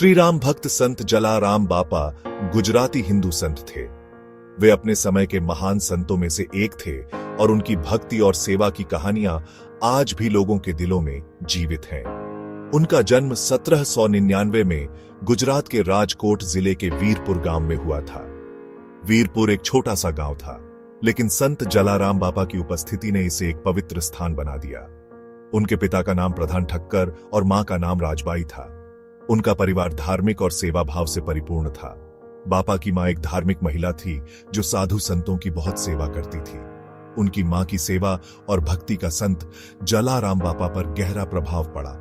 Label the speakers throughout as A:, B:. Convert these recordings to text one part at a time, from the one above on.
A: श्री राम भक्त संत जलाराम बापा गुजराती हिंदू संत थे। वे अपने समय के महान संतों में से एक थे और उनकी भक्ति और सेवा की कहानियां आज भी लोगों के दिलों में जीवित हैं। उनका जन्म 1799 में गुजरात के राजकोट जिले के वीरपुर गांव में हुआ था। वीरपुर एक छोटा सा गांव था, लेकिन संत जलाराम बापा की उपस्थिति ने इसे एक पवित्र स्थान बना दिया। उनके पिता का नाम प्रधान ठक्कर और मां का नाम राजबाई था। उनका परिवार धार्मिक और सेवा भाव से परिपूर्ण था। बापा की मां एक धार्मिक महिला थी जो साधु संतों की बहुत सेवा करती थी। उनकी मां की सेवा और भक्ति का संत जलाराम बापा पर गहरा प्रभाव पड़ा।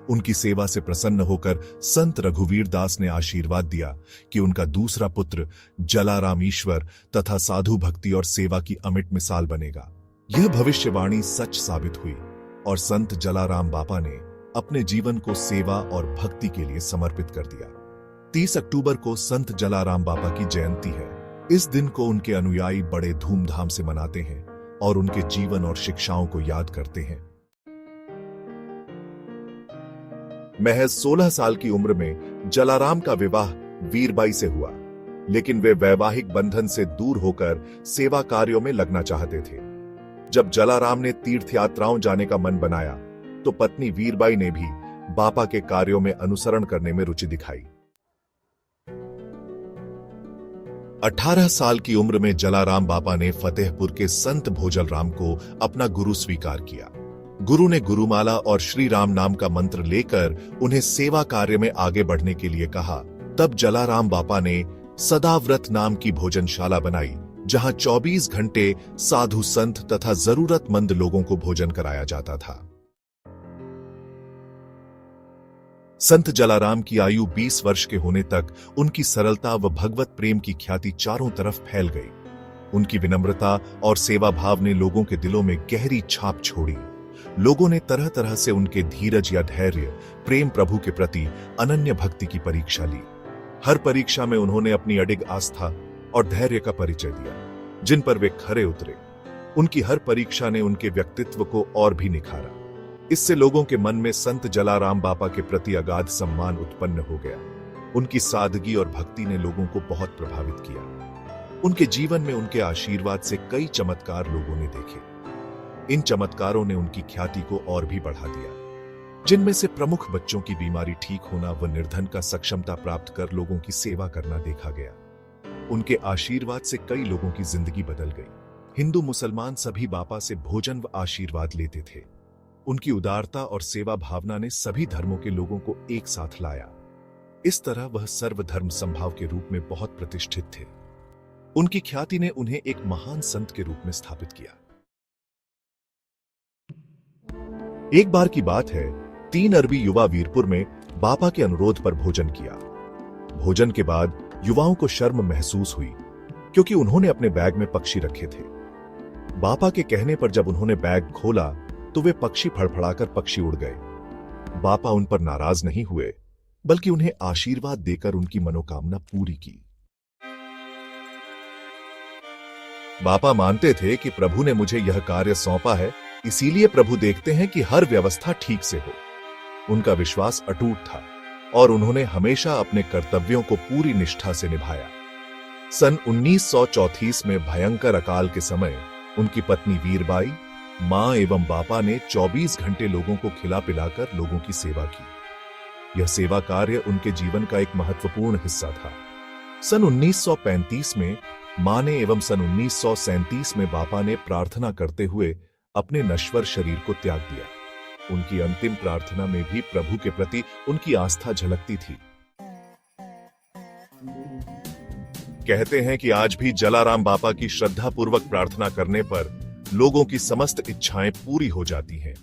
A: उनकी सेवा से प्रसन्न होकर संत रघुवीर दास ने आशीर्वाद दिया कि उनका दूसरा पुत्र जलाराम ईश्वर तथा साधु भक्ति और सेवा की अमिट मिसाल बनेगा। यह भविष्यवाणी सच साबित हुई और संत जलाराम बापा ने अपने जीवन को सेवा और भक्ति के लिए समर्पित कर दिया। 30 अक्टूबर को संत जलाराम बापा की जयंती है। इस दिन को उनके अनुयायी बड़े धूमधाम से मनाते हैं और उनके जीवन और शिक्षाओं को याद करते हैं। महज 16 साल की उम्र में जलाराम का विवाह वीरबाई से हुआ, लेकिन वे वैवाहिक बंधन से दूर होकर सेवा कार्यों में लगना चाहते थे। जब जलाराम ने तीर्थ यात्राओं जाने का मन बनाया तो पत्नी वीरबाई ने भी बापा के कार्यों में अनुसरण करने में रुचि दिखाई। 18 साल की उम्र में जलाराम बापा ने फतेहपुर के संत भोजलराम को अपना गुरु स्वीकार किया। गुरु ने गुरुमाला और श्री राम नाम का मंत्र लेकर उन्हें सेवा कार्य में आगे बढ़ने के लिए कहा। तब जलाराम बापा ने सदाव्रत नाम की भोजनशाला बनाई, जहां 24 घंटे साधु संत तथा जरूरतमंद लोगों को भोजन कराया जाता था। संत जलाराम की आयु 20 वर्ष के होने तक उनकी सरलता व भगवत प्रेम की ख्याति चारों तरफ फैल गई। उनकी विनम्रता और सेवा भाव ने लोगों के दिलों में गहरी छाप छोड़ी। लोगों ने तरह तरह से उनके धीरज या धैर्य, प्रेम प्रभु के प्रति अनन्य भक्ति की परीक्षा ली। हर परीक्षा में उन्होंने अपनी अडिग आस्था और धैर्य का परिचय दिया, जिन पर वे खरे उतरे। उनकी हर परीक्षा ने उनके व्यक्तित्व को और भी निखारा। इससे लोगों के मन में संत जलाराम बापा के प्रति अगाध सम्मान उत्पन्न हो गया। उनकी सादगी और भक्ति ने लोगों को बहुत प्रभावित किया। उनके जीवन में उनके आशीर्वाद से कई चमत्कार लोगों ने देखे। इन चमत्कारों ने उनकी ख्याति को और भी बढ़ा दिया, जिनमें से प्रमुख बच्चों की बीमारी ठीक होना व निर्धन का सक्षमता प्राप्त कर लोगों की सेवा करना देखा गया। उनके आशीर्वाद से कई लोगों की जिंदगी बदल गई। हिंदू मुसलमान सभी बापा से भोजन व आशीर्वाद लेते थे। उनकी उदारता और सेवा भावना ने सभी धर्मों के लोगों को एक साथ लाया। इस तरह वह सर्वधर्म समभाव के रूप में बहुत प्रतिष्ठित थे। उनकी ख्याति ने उन्हें एक महान संत के रूप में स्थापित किया। एक बार की बात है, 3 अरबी युवा वीरपुर में बापा के अनुरोध पर भोजन किया। भोजन के बाद युवाओं को शर्म महसूस हुई, क्योंकि उन्होंने अपने बैग में पक्षी रखे थे। बापा के कहने पर जब उन्होंने बैग खोला तो वे पक्षी फड़फड़ाकर पक्षी उड़ गए। बापा उन पर नाराज नहीं हुए, बल्कि उन्हें आशीर्वाद देकर उनकी मनोकामना पूरी की। बापा मानते थे कि प्रभु ने मुझे यह कार्य सौंपा है, इसीलिए प्रभु देखते हैं कि हर व्यवस्था ठीक से हो। उनका विश्वास अटूट था और उन्होंने हमेशा अपने कर्तव्यों को पूरी निष्ठा से निभाया। सन 1934 में भयंकर अकाल के समय उनकी पत्नी वीरबाई, मां एवं बापा ने 24 घंटे लोगों को खिला पिलाकर लोगों की सेवा की। यह सेवा कार्य उनके जीवन का एक महत्वपूर्ण हिस्सा था। सन 1935 में मां ने एवं सन 1937 में बापा ने प्रार्थना करते हुए अपने नश्वर शरीर को त्याग दिया। उनकी अंतिम प्रार्थना में भी प्रभु के प्रति उनकी आस्था झलकती थी। कहते हैं कि आज भी जलाराम बापा की श्रद्धापूर्वक प्रार्थना करने पर लोगों की समस्त इच्छाएं पूरी हो जाती हैं।